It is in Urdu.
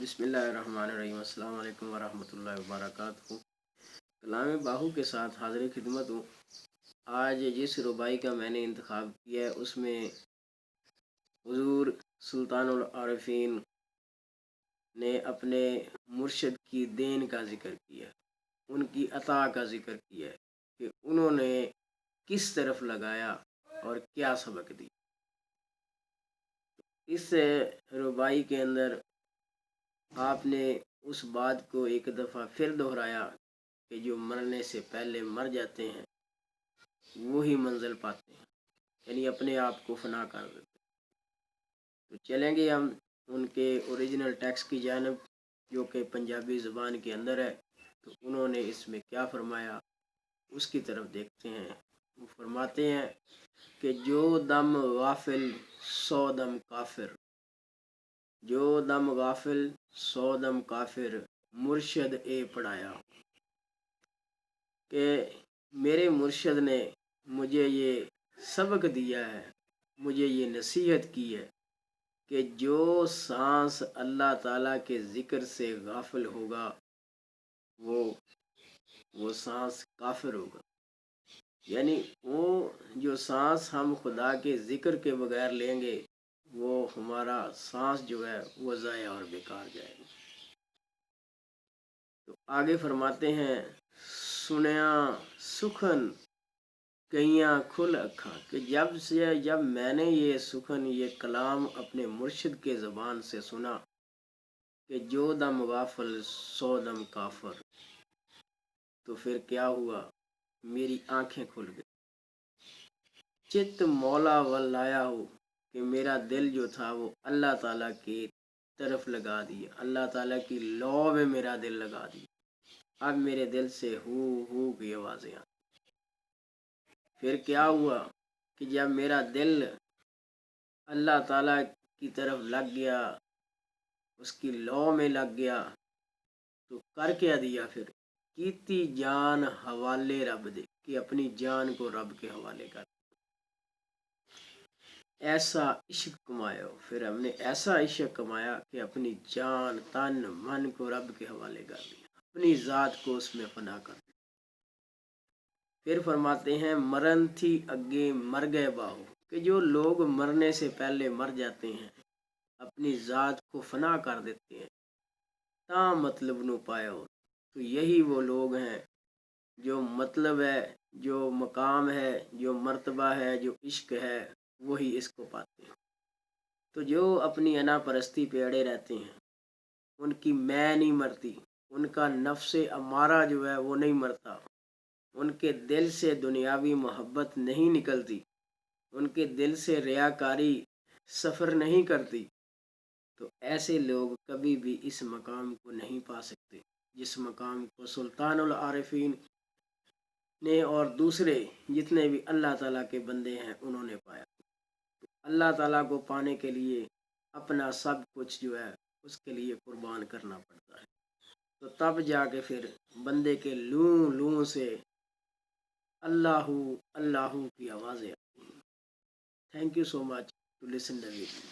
بسم اللہ الرحمن الرحیم۔ السلام علیکم ورحمۃ اللہ وبرکاتہ۔ کلام باہو کے ساتھ حاضر خدمت ہوں۔ آج جس ربائی کا میں نے انتخاب کیا ہے اس میں حضور سلطان العارفین نے اپنے مرشد کی دین کا ذکر کیا، ان کی عطا کا ذکر کیا ہے کہ انہوں نے کس طرف لگایا اور کیا سبق دی۔ اس ربائی کے اندر آپ نے اس بات کو ایک دفعہ پھر دہرایا کہ جو مرنے سے پہلے مر جاتے ہیں وہی منزل پاتے ہیں، یعنی اپنے آپ کو فنا کر دیتے ہیں۔ تو چلیں گے ہم ان کے اوریجنل ٹیکسٹ کی جانب جو کہ پنجابی زبان کے اندر ہے، تو انہوں نے اس میں کیا فرمایا اس کی طرف دیکھتے ہیں۔ وہ فرماتے ہیں کہ جو دم غافل سو دم کافر، جو دم غافل سو دم کافر، مرشد اے پڑھایا، کہ میرے مرشد نے مجھے یہ سبق دیا ہے، مجھے یہ نصیحت کی ہے کہ جو سانس اللہ تعالیٰ کے ذکر سے غافل ہوگا وہ سانس کافر ہوگا، یعنی وہ جو سانس ہم خدا کے ذکر کے بغیر لیں گے وہ ہمارا سانس جو ہے وہ ضائع اور بیکار جائے گا۔ تو آگے فرماتے ہیں سنیا سخن کئیاں کھل اکھاں، کہ جب میں نے یہ سخن، یہ کلام اپنے مرشد کے زبان سے سنا کہ جو دم غافل سو دم کافر، تو پھر کیا ہوا، میری آنکھیں کھل گئی۔ چت مولا ولایا ہو، کہ میرا دل جو تھا وہ اللہ تعالیٰ کی طرف لگا دیا، اللہ تعالیٰ کی لو میں میرا دل لگا دیا۔ اب میرے دل سے ہو کی آوازیں آتی۔ پھر کیا ہوا کہ جب میرا دل اللہ تعالیٰ کی طرف لگ گیا، اس کی لو میں لگ گیا، تو کر کیا دیا پھر، کیتی جان حوالے رب دے، کہ اپنی جان کو رب کے حوالے کر، ایسا عشق کمایا۔ پھر ہم نے ایسا عشق کمایا کہ اپنی جان تن من کو رب کے حوالے کر دیا، اپنی ذات کو اس میں فنا کر دیا۔ پھر فرماتے ہیں مرن تھی اگے مر گئے باہو، کہ جو لوگ مرنے سے پہلے مر جاتے ہیں، اپنی ذات کو فنا کر دیتے ہیں، تا مطلب نو پایا ہو، تو یہی وہ لوگ ہیں جو مطلب ہے، جو مقام ہے، جو مرتبہ ہے، جو عشق ہے، وہی اس کو پاتے ہیں۔ تو جو اپنی انا پرستی پہ اڑے رہتے ہیں ان کی میں نہیں مرتی، ان کا نفس امارہ جو ہے وہ نہیں مرتا، ان کے دل سے دنیاوی محبت نہیں نکلتی، ان کے دل سے ریاکاری سفر نہیں کرتی، تو ایسے لوگ کبھی بھی اس مقام کو نہیں پا سکتے جس مقام کو سلطان العارفین نے اور دوسرے جتنے بھی اللہ تعالیٰ کے بندے ہیں انہوں نے پایا۔ اللہ تعالیٰ کو پانے کے لیے اپنا سب کچھ جو ہے اس کے لیے قربان کرنا پڑتا ہے، تو تب جا کے پھر بندے کے لوں لوں سے اللہ اللہ کی آوازیں آتی ہیں۔ Thank you so much to listen the video.